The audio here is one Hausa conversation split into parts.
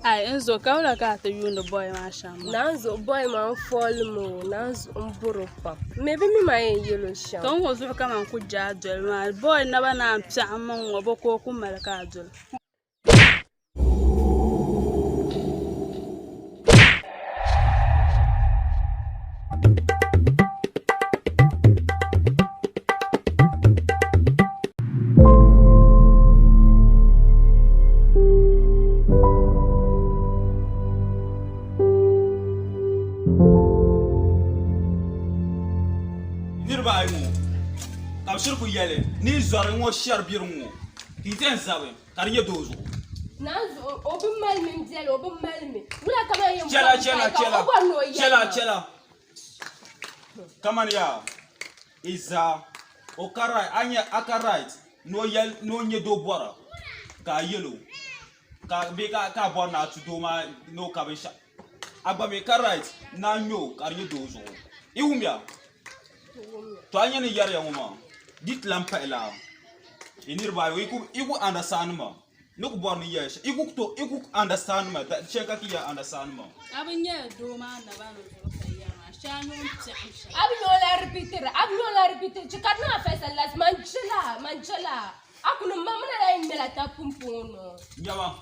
Ai enzo kaula ka ta yuno boy masha Allah nanzo boy man fall mo nanzo mburupa maybe me my yellow sham ton wo zu kama ku jadol ma boy na bana psa amon wo boko ku malaka adol Shirku yale ni zore ngo shar birungo hiten zawe kariye dozo nanzo obi malmi mzelo obi malmi wala kama yem chela kama ya iza okara anya akarait no yel no nyedo bora ka yelo ka be ka bona tu do ma no ka be sha agba me karait na nyo kariye dozo iwumya to anya ni yar ya ngoma dit lampa ela inir ba iku understand ma no ko born yes iku understand ma da cheka ki ya understand ma abinya do ma na ba no ya ma shanu tsam abno la repeater chikana fesa las manchela akunu mamna la imela ta pumpono nyama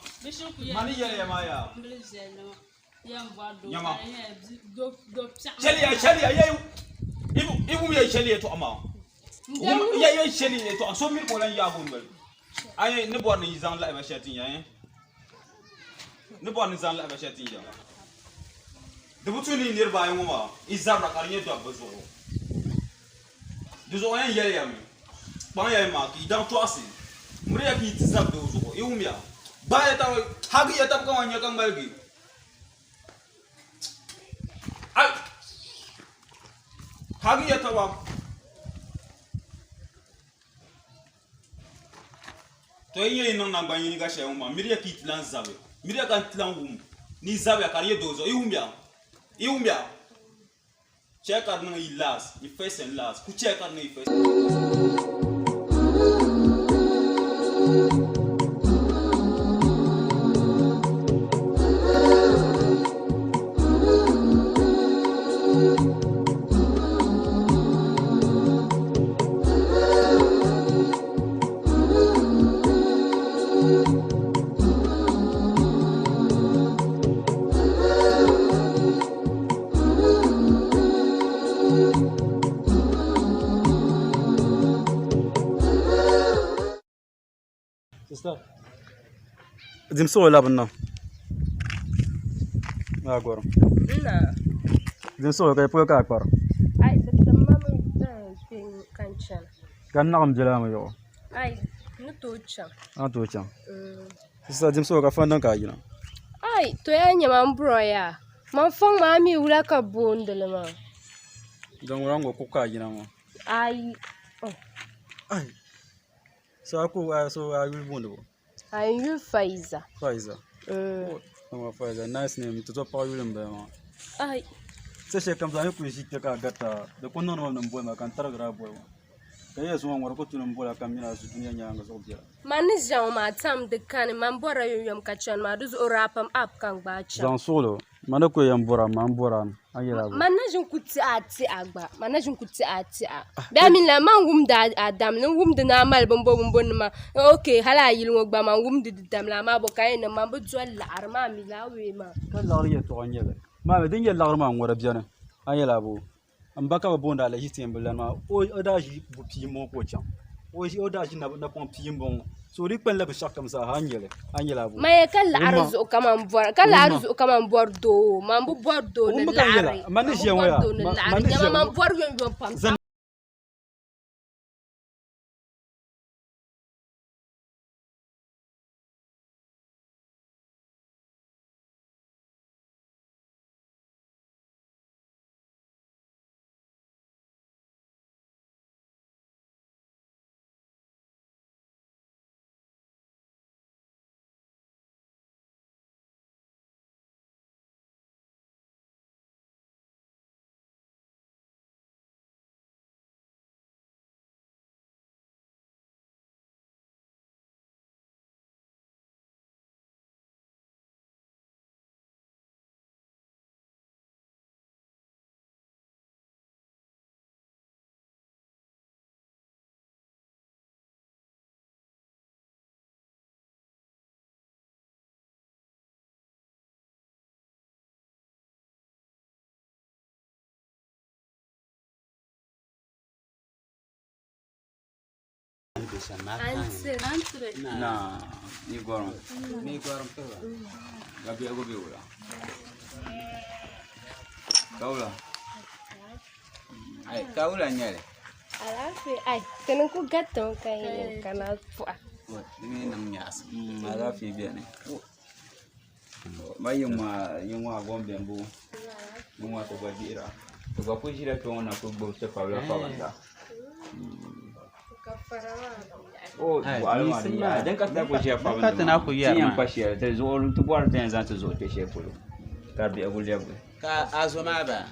mani yele ma ya mbelzelo yam ba do nyama do tsam chelia yeyu iku ya chelia to ama ya sheli to so mi ko lan ya gongal ay ne bor ni zan la ba shatin ya ne bor ni zan la ba shatin ya de butu ni nir ba yimo ma izabra karnye do abazo de zo yan yele ya mi ba ya ma ki dan to asi muri ya ki tizab do zo e umya ba ya ta hagi ya ta kan wanya kan balgi ay hagi ya ta wa to yeye non na banyi ni gasha yuma miriya ki tlan zabe miriya kan tlan wum ni zabe kariye dozo iumya check out no last the first and last ku check out no first Dimso wala banna agora na dimso kay po ka akbar ay tamma pin kanchan kan nakam jela ma yo ay no tocha sisa dimso ka fandan ka yina ay to ya nyama mbroya man fong mami wula ka bondele ma don rango ko ka yina ma ay ay so aku so ayu bondo ay yu Faiza no Faiza nice name to pa yu lemba ma ay se she kam sa ku shi ka gata de ko non non boy ma kan taragra boy kaya so ngor ko tunum bola kam mina su dunya nyanga so bia man jaw ma tam de kan man bora yom ka chan ma duz orapam ap kan ba cha jan solo man ko yam bora man bora ayela man najin kuti ati agba man najin kuti ati a ba min la man wum da adam ne wum de na mal bombo ma okay hala yil ngba man wum de dam la ma bo kay ne man bo jol la arma mi la we ma kan la riya to anyele ma be dinge la arma ngora biana ayela bo ambaka ba bonda la hitem bulan ma o da ji bu pi mo ko cham o da jin na pon pin bon so ri pen la be shakam sa hanyele bu ma ya kan la arzu kaman bor kan la arzu kaman bor do man bu bor do ne la man je waya man bor yon pam Na, ni goron pela. Gabi wala. Kaula nyale. alafi ai kanin ku gatta kai kana fu'a Ni nam nyas. Alafi bien. Ma yuma gombe mbu. Yuma to badira. To ga kujira to na ko bo se fawla fawanda. Oh, alma dia. Dan kata ko je fa. Kata na ko yar ma. Tiyan pashiya te zo tu bor ten zan te zo te she polo. Tabi agulya. Ka azoma ba.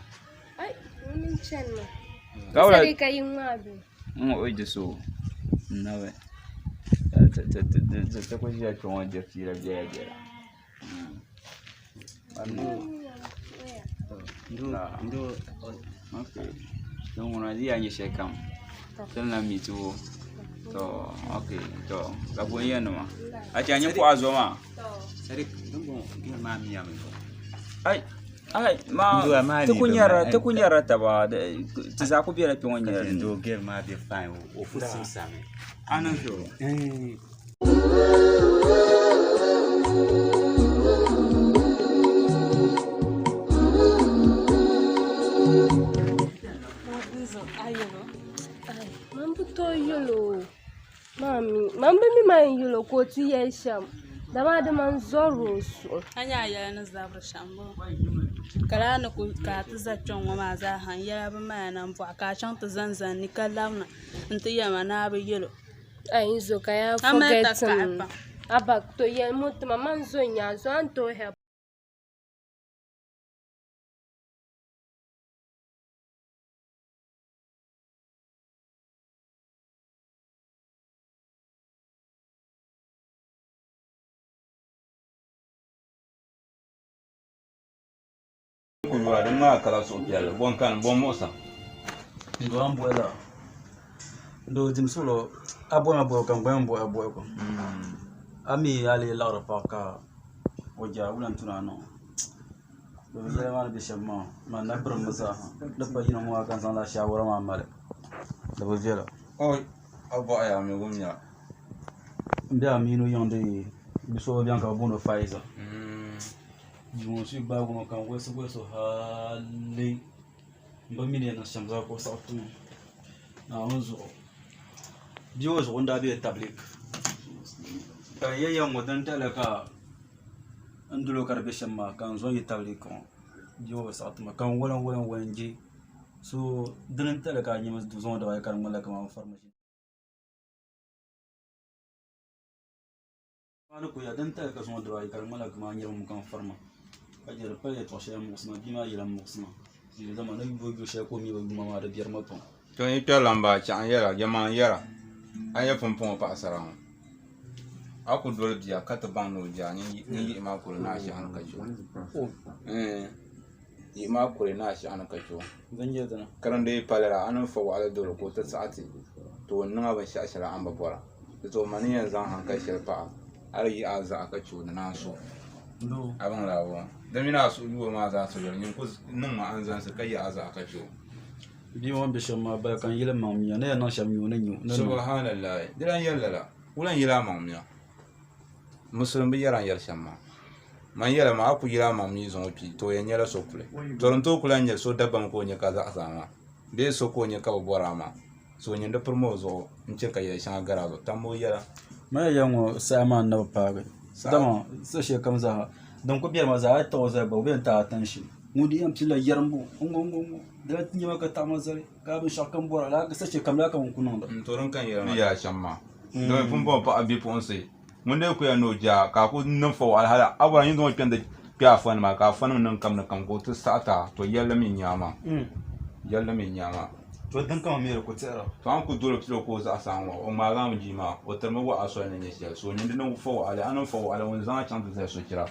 ai mun chan ma Kaula. sai kai ma bi O de so. Nawe. Te ko je to on je tira je. Ndo Okay. Don't wanna dia nye shekam. Tena mitu. To, okay, to. Kapo yenu ma. Acha nye kwa azoma. sari dungo gina ma mi yami. Ai, ma te kunyara taba tiza ku biera pe wonyara. Ndo gel ma be fine o fusi same. Anan so. man bu to yolo mami man ba mi man yolo ko ti ya sham dama da man zoro su anya ya na zabra shambo kala na ku ka ta za chon wa ma za han ya ba ma na mbo ka chan ta zanzan ni kalamna nta ya ma na ba yelo ai zo ka ya Ameta forget ka aba to ya mutuma man zo nya zo an to help Kulwa de ma kala so piala. Bon kan bon mosa. ndo ambola ndo dimsolo abo kan abo ko ami ali la pa ka oja ulan tunano do yele ma be shamma ma na brum musa da ba yin wa kan san la shawara ma male da bo jela Oh, abo aya mi gumya. nda aminu yonde biso bien ka bono faiza Jumon suis ba ko kan weso hali mbamini na shamza ko sautu na onzo diwo zo nda be tablik kan yayya modan talaka andulo karbe shamma kan zo yi tablik ko diwo sautu ma kan wolan wanji so dinan talaka nyi mas du zo da kan malaka ma farmashi ana ko ya dan talaka zo da kan malaka ma nyi mu kan farma ajiyar fayar toshe musma bima yilan musma shi zama na biyo shi ko mi ba ma da biyar maton To yi to lamba chan yara jama yara. Aya pompon pa sara. Aku dol biya kata bang no ja ni ma ko na shi an kacho. Yi ma ko na shi an kacho. ganje da na Karan dai palera an fa wala dole ko ta sa'ati. To wannan ban sha shara an babora. To mani yanzu an kai shi pa. Har yi aza aka cho na so. ndo Abin lawo. Da mina su duwa ma za su gani ko nan ma an zan su kai aza aka cho. Biwan bishop ma ba kan yila mamia ne na sham yu ne nyu. Subhanallah. Dilan yalla la. Ulan yila mamia. Muslim bi yaran yar shamma. Man yala ma aku yila mamni zon pi to ya nyala so kule. To to kula nyal so dabam ko nya kaza asama. Be so ko nya ka borama. So nya da promo zo nche ka ya shanga garazo tammo yala. Ma yango sama na pa. Dama so she kam za don ko biya ma za ta za ba ben ta attention. Ngudi am tila yarambu ngongo da tinya ka ta mazare ka bi shakkan bora la ka sace kam la kan kunon da To ran kan yala ya shamma. Do pun bo pa abi pon se. Mun de ku ya no ja ka ku nan fo alhala abara yin zo pende ka fan ma ka fan nan kam na kam ko to sata to yalla min nyama. Yalla min nyama. to dan kan me ko tsara To an ku dole kilo ko za san wa o ma ga mu jima o tarma wa aso ne ne shi so ne nan fo ala anan fo ala won zan chan ta so kira.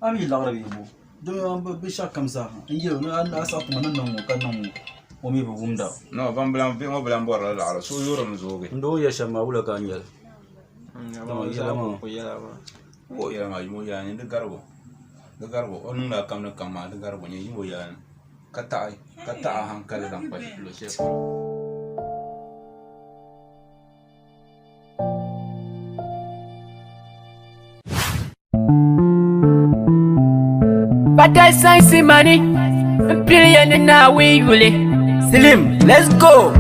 ami la rabi mo do am bi shakam za ngiyo na Allah sa kuma nan mu kan nan mu mi bu gumda No ban blan bi mo blan bor la ala so yoro mu zo ge. ndo ya shama wula kan yel Ko ya ma mo ya ni de garbo. De garbo onun la kam na kam ma de garbo ni mo ya kata hankali dan kwa lo she. But I say money, billion now we will. Slim, let's go.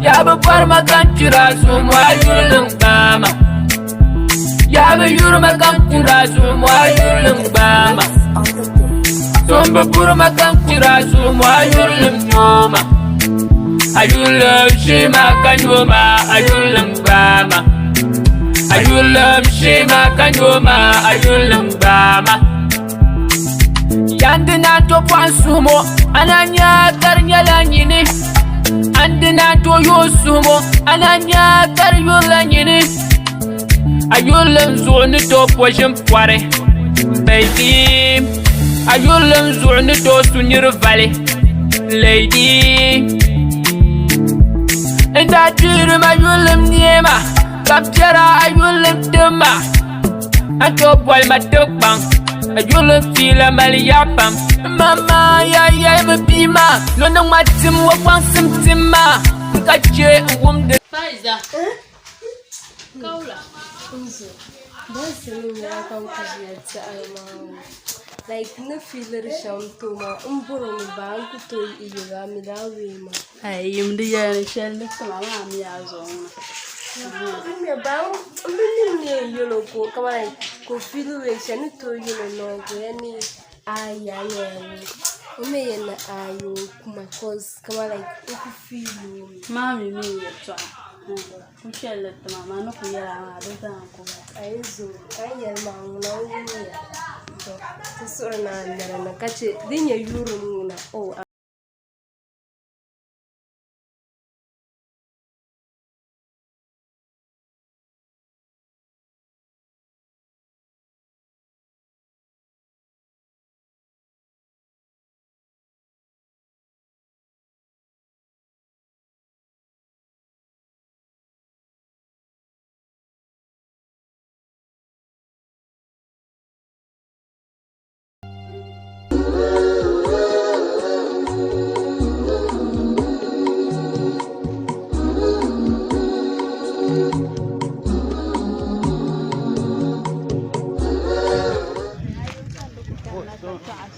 Yabu Parma Kantura, so why you look Bama? Yabu Yurma Kantura, so why you look Bama? Somba Purma Kantura, so why you look Noma? I do love Shima Kanoma, I do look Bama. I do love Shima Kanoma, I do look Bama. Yandina to Pansumo, Ananya Karnyalanini. Andina to Yosumo, Ananya Karyolanini. Ayulam Zuni to Poshim Pare, baby. Ayulam Zuni to Sunir Valley, lady. And I dream Ayulam Niema, Captera Ayulam Dema. And to Boy Matokbang. Ayulam fila maliyapam mama ya mbima nono matim wa kwansum timma kaje wumde Faiza. Kaula. Unzo. Basi ya kan kaje ta alma. Like na filar shamto ma umburo ni ba an kuto iyira mi dawe ma. Ai yimdi ya ni shelle kama mi azo. Me ba mbini ne yolo ko kama ko filu we shani to yolo no go yani aya ya ume yana ayo kuma cause kama like ku filu Mami mi ya twa. Ku shelle mama no ku yara ma do ta ko. aizo ayar ma na wuni ya to so na kace dinya yuru na oh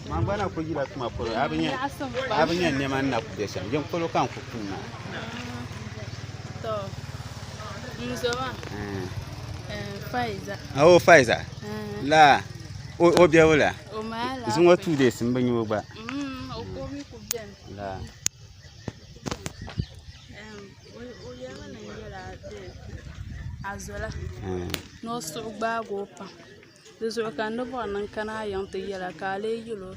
Mangwana ko jila kuma polo abinya nyama na kudesha njom polo kan ko kuna To. Mzoma. Faiza. Oh Faiza la o bia wala O mala. zunwa 2 days mbanyo ba O komi ku bien. la O yama na yala de. Azola. No so ba go pa. Deso kan no bo nan kana yan te yala kale yulo.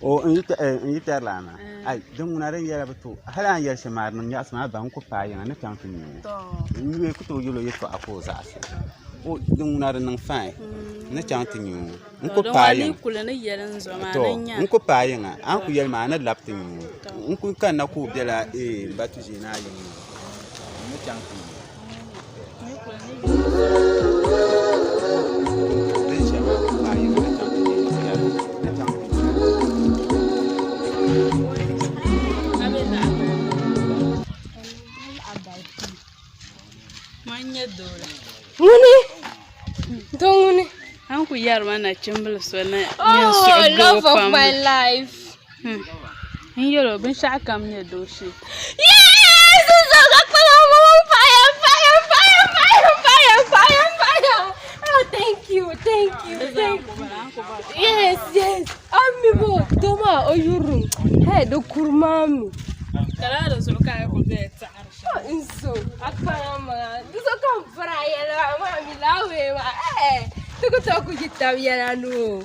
o yita lana ai don na ran yara bato hala yar shamar nan ya asma ba ko pa yana na tan tun To. ni ko to yulo yeto ako za ase o don na ran nan fa na tan tun ko pa yana kula na yaran zoma to nan ya. ko pa yana an ku yar ma na laptin ko kan na ko bela batu jina yin na tan tun Don't. Uncle Yarman, Chimble, so Oh, love of my life. In Europe, and shall come near Doshi. Yes! Fire. Oh, thank you. Yes. Amigo, Toma, oh, you room. Hey, the Kurmami. Calados, look at that. So, Akama, this will come for I am Lawe. Eh, to talk with Italia, no.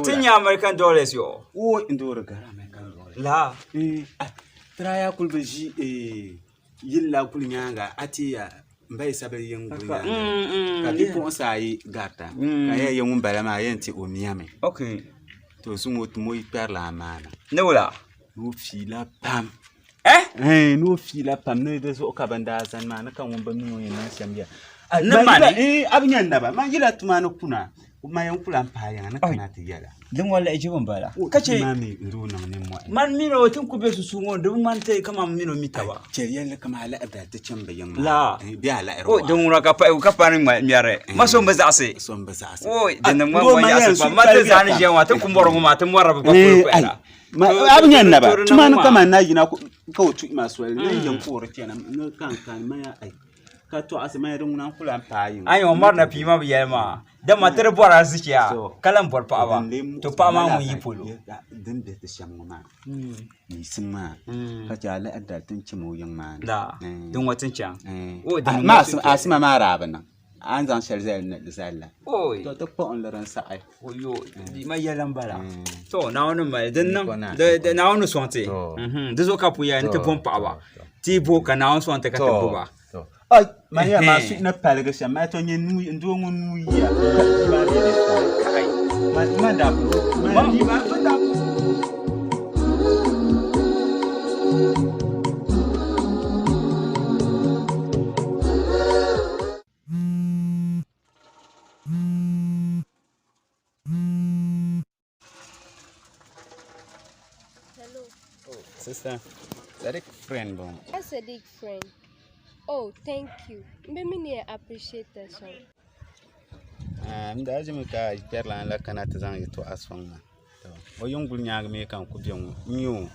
Tinya American dollars yo. O indora gara American dollars. La. Traya kulbeji yilla kulnyanga atiya mbai sabe yengu ya. Ka dipo sai gata. Ka ya yengu bala ma yenti o miame. Okay. To sungo tumo iper la mana. Ne wala. No fila pam. No fila pam no deso kabanda san mana kan won banu yin na shamya. Ne mani abnyan naba ma yila tumana kuna. Ma yankula mpaya na kana tiyala. Dan wala ejibon bala. Kace mami ndo na ne mo. Man mino tun ku be su sungo da man tai kama mino mitawa. Ceriyal kama ala da ta can bayan ma. La. Bi ala ero. Oh dan wura ka pa ni miare. Maso mbaza ase. Son baza ase. Oh dan ma mo ya ase pa mata zani je wa tun ku mboro ma tun wara ba ko ai. Ma abnyan na ba. Tuma no kama na yina ka wutu maso ne yanko kenan no kan ma ya ai. Ka to ase ma yadun nan kula mpayin. Ai Omar na pima bi yelma. Da matar bora zikiya. Kalan bor pa ba. To pa ma mu yi polo. Dan da ta shan ma. Ni sun ma. Ka ja la adda tun ci mu yin ma. Da. Dun watin can. Oh dan ma asima ma rabana. An zan sharzel na da zalla. Oi. To ta ko on laran sa ai. Oyo, di ma yalan bala. To na wani mai dan nan da na wani sonte. Da zo ka puya ni ta pompa ba. Ti bo ka na wani sonte ka ta ba. Ai, Maria masu ina palga shama to nye nu ndo nu ya. Ma de kai. Ma da. Ma di ma da. Hello. Oh, sister. That friend bon. That's a big friend. Oh, thank you. Maybe I appreciate that song. Mda jimi ka perla la kana ta zan to asfan ma. To, o yongul nyaag me kan ku biyon nyu.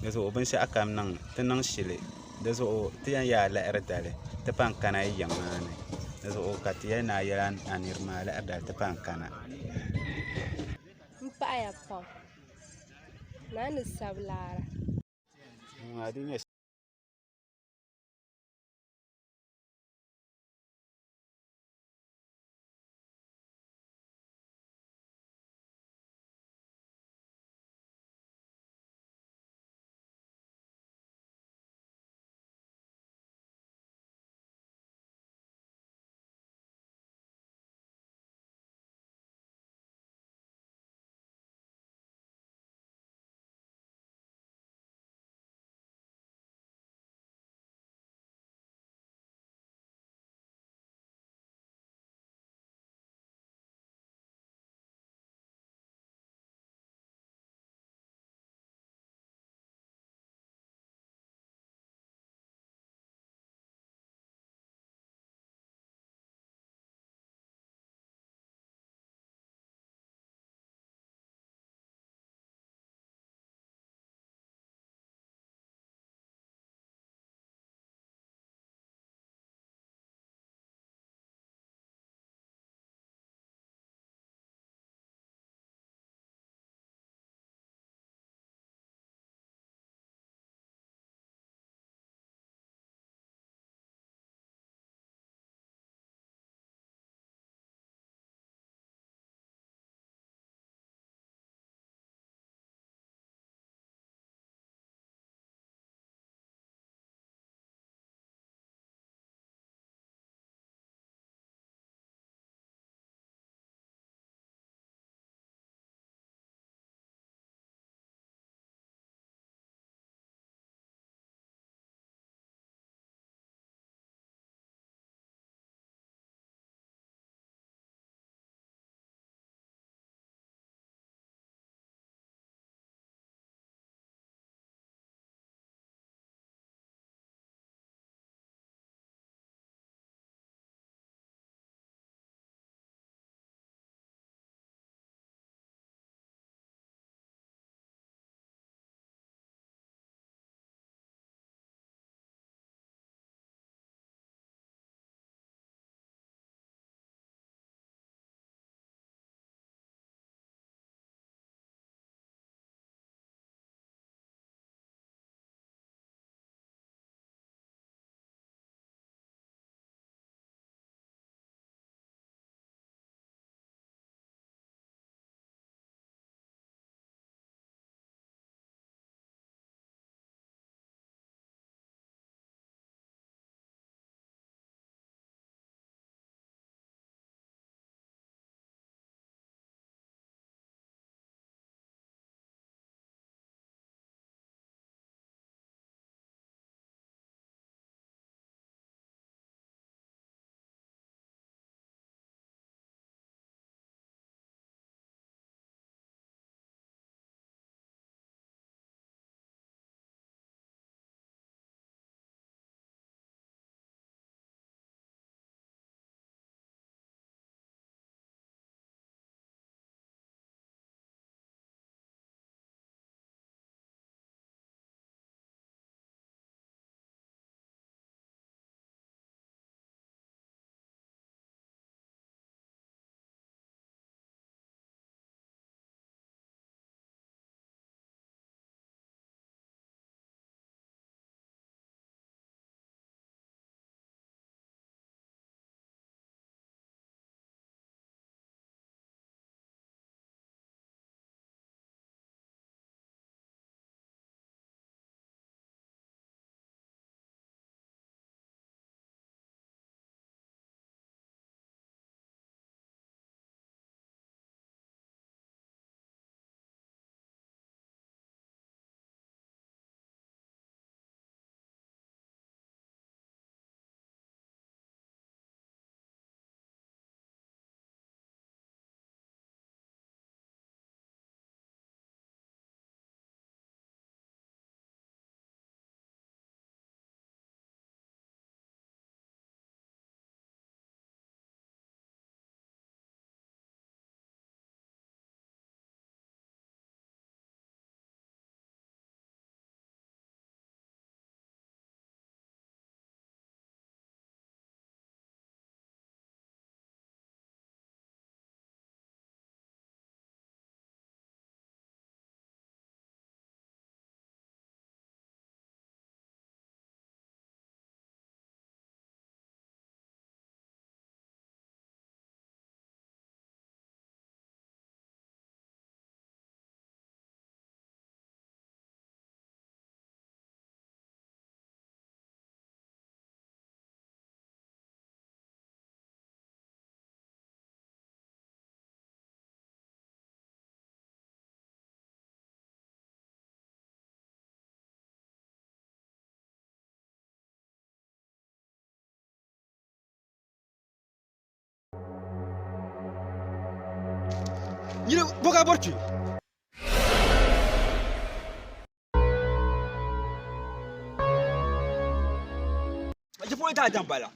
Deso oben se akam nan tanan shile. Deso o tiyan ya la erdale. Ta pan kana yamane. Deso o katiya na yaran anirma la erdale ta pan kana. Mpa ya pa. Nani sablara. Adin Ni boka bortu. Je peux être dans bala.